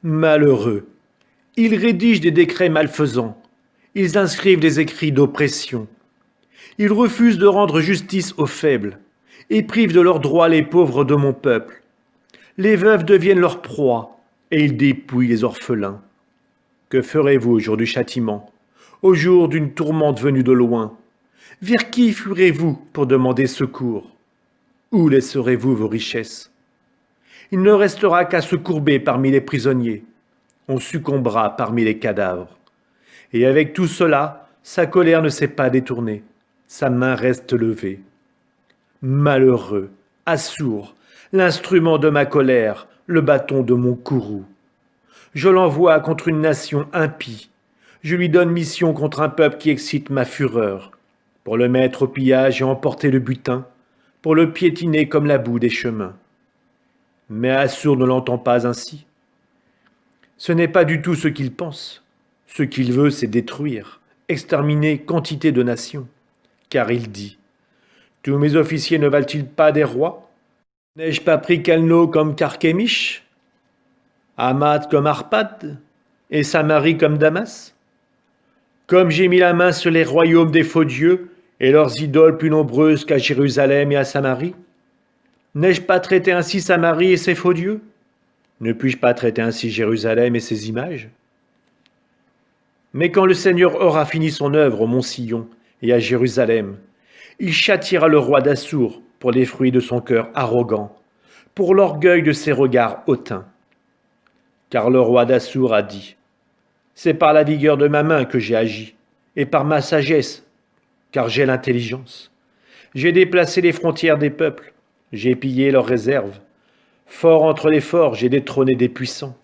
Malheureux. Ils rédigent des décrets malfaisants. Ils inscrivent des écrits d'oppression. Ils refusent de rendre justice aux faibles et privent de leurs droits les pauvres de mon peuple. Les veuves deviennent leur proie et ils dépouillent les orphelins. Que ferez-vous au jour du châtiment, au jour d'une tourmente venue de loin? Vers qui fuirez-vous pour demander secours? Où laisserez-vous vos richesses? Il ne restera qu'à se courber parmi les prisonniers. On succombera parmi les cadavres. Et avec tout cela, sa colère ne s'est pas détournée. Sa main reste levée. Malheureux, Assour, l'instrument de ma colère, le bâton de mon courroux. Je l'envoie contre une nation impie. Je lui donne mission contre un peuple qui excite ma fureur, pour le mettre au pillage et emporter le butin, pour le piétiner comme la boue des chemins. Mais Assour ne l'entend pas ainsi. Ce n'est pas du tout ce qu'il pense. Ce qu'il veut, c'est détruire, exterminer quantité de nations. Car il dit, tous mes officiers ne valent-ils pas des rois? N'ai-je pas pris Calno comme Carchemish, Hamath comme Arpad, et Samarie comme Damas? Comme j'ai mis la main sur les royaumes des faux dieux, et leurs idoles plus nombreuses qu'à Jérusalem et à Samarie? N'ai-je pas traité ainsi Samarie et ses faux dieux? Ne puis-je pas traiter ainsi Jérusalem et ses images? Mais quand le Seigneur aura fini son œuvre au mont Sion et à Jérusalem, il châtiera le roi d'Assour pour les fruits de son cœur arrogant, pour l'orgueil de ses regards hautains. Car le roi d'Assour a dit, c'est par la vigueur de ma main que j'ai agi, et par ma sagesse, car j'ai l'intelligence. J'ai déplacé les frontières des peuples, j'ai pillé leurs réserves. Fort entre les forts, j'ai détrôné des puissants.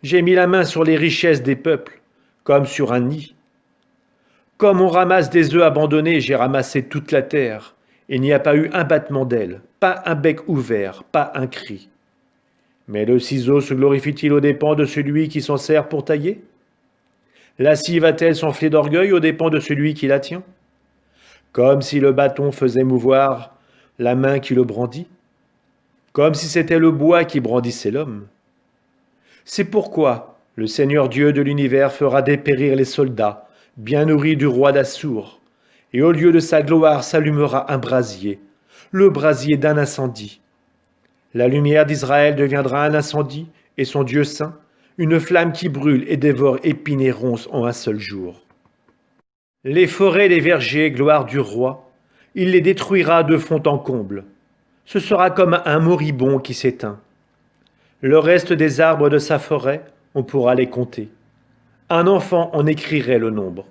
J'ai mis la main sur les richesses des peuples, comme sur un nid. Comme on ramasse des œufs abandonnés, j'ai ramassé toute la terre. Il n'y a pas eu un battement d'aile, pas un bec ouvert, pas un cri. Mais le ciseau se glorifie-t-il aux dépens de celui qui s'en sert pour tailler? La scie va-t-elle s'enfler d'orgueil aux dépens de celui qui la tient? Comme si le bâton faisait mouvoir la main qui le brandit? Comme si c'était le bois qui brandissait l'homme. C'est pourquoi le Seigneur Dieu de l'univers fera dépérir les soldats, bien nourris du roi d'Assour, et au lieu de sa gloire s'allumera un brasier, le brasier d'un incendie. La lumière d'Israël deviendra un incendie, et son Dieu saint, une flamme qui brûle et dévore épines et ronces en un seul jour. Les forêts et les vergers, gloire du roi, il les détruira de fond en comble. Ce sera comme un moribond qui s'éteint. Le reste des arbres de sa forêt, on pourra les compter. Un enfant en écrirait le nombre.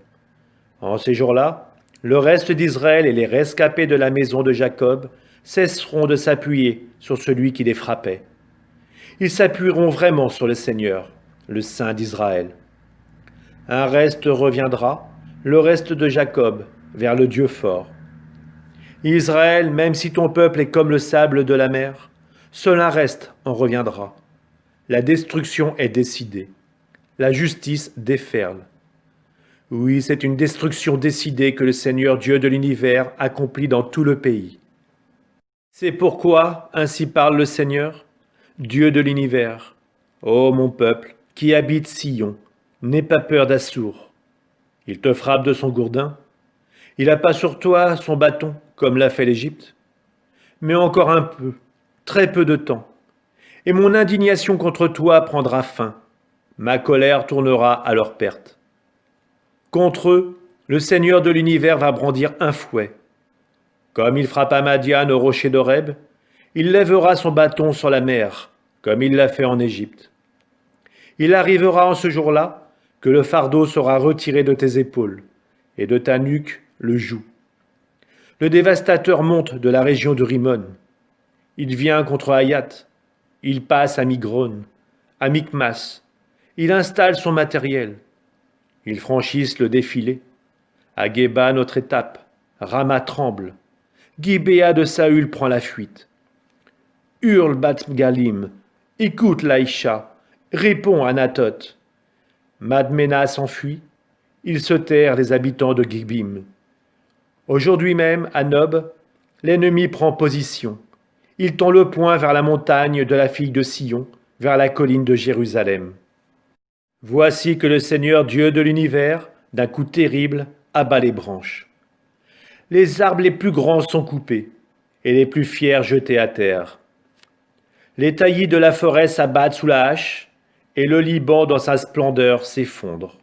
En ces jours-là, le reste d'Israël et les rescapés de la maison de Jacob cesseront de s'appuyer sur celui qui les frappait. Ils s'appuieront vraiment sur le Seigneur, le Saint d'Israël. Un reste reviendra, le reste de Jacob, vers le Dieu fort. Israël, même si ton peuple est comme le sable de la mer, seul un reste en reviendra. La destruction est décidée. La justice déferle. Oui, c'est une destruction décidée que le Seigneur Dieu de l'univers accomplit dans tout le pays. C'est pourquoi, ainsi parle le Seigneur, Dieu de l'univers. Ô mon peuple, qui habite Sion, n'aie pas peur d'Assour. Il te frappe de son gourdin. Il n'a pas sur toi son bâton, comme l'a fait l'Égypte. Mais encore un peu, très peu de temps, et mon indignation contre toi prendra fin. Ma colère tournera à leur perte. Contre eux, le Seigneur de l'univers va brandir un fouet. Comme il frappa Madian au rocher d'Horeb, il lèvera son bâton sur la mer, comme il l'a fait en Égypte. Il arrivera en ce jour-là que le fardeau sera retiré de tes épaules, et de ta nuque le joug. Le dévastateur monte de la région de Rimon. Il vient contre Hayat. Il passe à Migron, à Micmas. Il installe son matériel. Ils franchissent le défilé. À Geba, notre étape. Rama tremble. Gibéa de Saül prend la fuite. Hurle Bat-Galim. Écoute Laïcha. Réponds Anatot. Madmena s'enfuit. Ils se terrent les habitants de Gibim. Aujourd'hui même, à Nob, l'ennemi prend position. Il tend le poing vers la montagne de la fille de Sion, vers la colline de Jérusalem. Voici que le Seigneur Dieu de l'univers, d'un coup terrible, abat les branches. Les arbres les plus grands sont coupés, et les plus fiers jetés à terre. Les taillis de la forêt s'abattent sous la hache, et le Liban dans sa splendeur s'effondre.